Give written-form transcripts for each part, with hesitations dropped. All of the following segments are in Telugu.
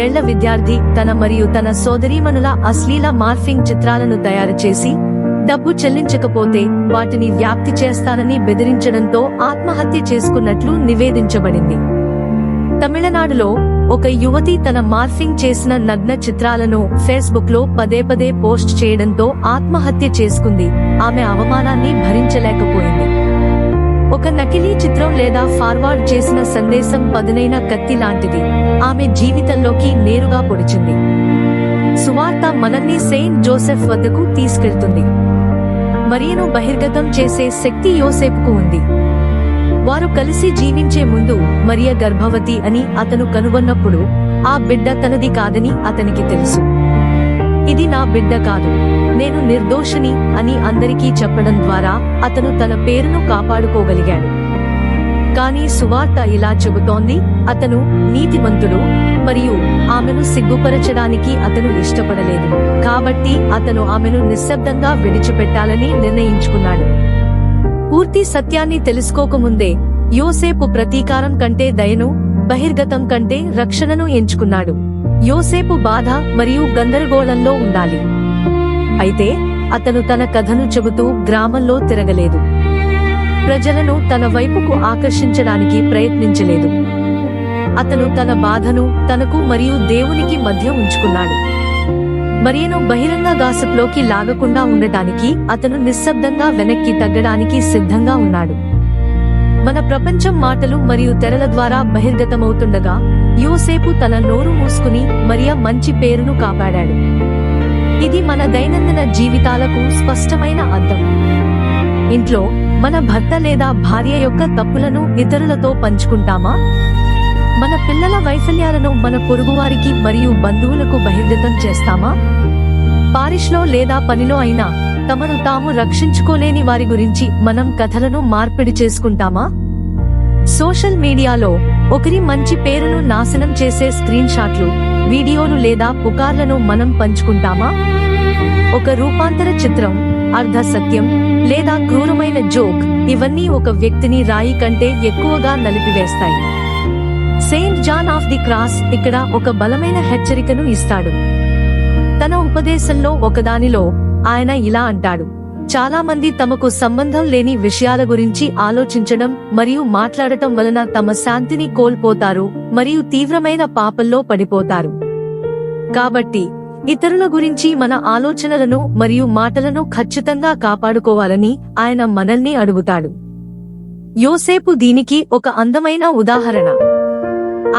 ఏళ్ల విద్యార్థి తన మరియు తన సోదరీమణుల అశ్లీల మార్ఫింగ్ చిత్రాలను తయారు చేసి డబ్బు చెల్లించకపోతే వాటిని వ్యాప్తి చేస్తానని బెదిరించడంతో ఆత్మహత్య చేసుకున్నట్లు నివేదించబడింది. తమిళనాడులో ఒక యువతి తన మార్ఫింగ్ చేసిన నగ్న చిత్రాలను ఫేస్బుక్ లో పదే పోస్ట్ చేయడంతో ఆత్మహత్య చేసుకుంది. ఆమె అవమానాన్ని భరించలేకపోయింది. ఒక నకిలీ చిత్రం లేదా ఫార్వర్డ్ చేసిన సందేశం పదునైన కత్తి లాంటిది. ఆమె జీవితంలోకి నేరుగా పొడిచింది. సువార్త మనల్ని సెయింట్ జోసెఫ్ వద్దకు తీసుకెళ్తుంది. మరియను బహిర్గతం చేసే శక్తి యోసేపుకు ఉంది. వారు కలిసి జీవించే ముందు మరియ గర్భవతి అని అతను కనుగొన్నప్పుడు ఆ బిడ్డ తనది కాదని అతనికి తెలుసు. ఇది నా బిడ్డ కాదు, నేను నిర్దోషిని అని అందరికీ చెప్పడం ద్వారా అతను తన పేరును కాపాడుకోగలిగాడు. కానీ సువార్త ఇలా చెబుతోంది, అతను నీతిమంతుడు మరియు ఆమెను సిగ్గుపరచడానికి అతను ఇష్టపడలేదు. కాబట్టి అతను ఆమెను నిశ్శబ్దంగా విడిచిపెట్టాలని నిర్ణయించుకున్నాడు. పూర్తి సత్యాన్ని తెలుసుకోకముందే యోసేపు ప్రతీకారం కంటే దయను, బహిర్గతం కంటే రక్షణను ఎంచుకున్నాడు. యోసేపు బాధ మరియు గందరగోళంలో ఉండాలి. అయితే అతను తన కథను చెబుతూ గ్రామంలో తిరగలేదు. ప్రజలను తన వైపుకు ఆకర్షించడానికి ప్రయత్నించలేదు. అతను తన బాధను తనకు మరియు దేవునికి మధ్య ఉంచుకున్నాడు. మరియను బహిరంగ గాసిప్లోకి లాగకుండా ఉండటానికి అతను నిశ్శబ్దంగా వెనక్కి తగ్గడానికి సిద్ధంగా ఉన్నాడు. మన ప్రపంచం మాటలు మరియు తెరల ద్వారా బహిర్గతమవుతుండగా యోసేపు తన నోరు మూసుకుని మరియ మంచి పేరును కాపాడాడు. ఇది మన దైనందిన జీవితాలకు స్పష్టమైన అర్థం. ఇంట్లో మన భర్త లేదా భార్య యొక్క తప్పులను ఇతరులతో పంచుకుంటామా? మన పిల్లల వైఫల్యాలను మన పొరుగువారికి మరియు బంధువులకు బహిర్గతం చేస్తామా? పారిష్లో లేదా పనిలో అయినా తమను తాము రక్షించుకోలేని వారి గురించి మనం కథలను మార్పిడి చేసుకుంటామా? సోషల్ మీడియాలో ఒకరి మంచి పేరును నాశనం చేసే స్క్రీన్ షాట్లు, వీడియోలు లేదా పుకార్లను మనం పంచుకుంటామా? ఒక రూపాంతర చిత్రం, అర్ధ సత్యం లేదా క్రూరమైన జోక్, ఇవన్నీ ఒక వ్యక్తిని రాయి కంటే ఎక్కువగా నలిపివేస్తాయి. Saint John of the Cross ఇక్కడ ఒక బలమైన హెచ్చరికను ఇస్తాడు. తన ఉపదేశంలో ఒకదానిలో ఆయన ఇలా అంటాడు, చాలా మంది తమకు సంబంధం లేని విషయాల గురించి ఆలోచించడం మరియు మాట్లాడటం వలన తమ శాంతిని కోల్పోతారు మరియు తీవ్రమైన పాపంలో పడిపోతారు. కాబట్టి ఇతరుల గురించి మన ఆలోచనలను మరియు మాటలను ఖచ్చితంగా కాపాడుకోవాలని ఆయన మనల్ని అడుగుతాడు. యోసేపు దీనికి ఒక అందమైన ఉదాహరణ.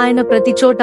ఆయన ప్రతి చోట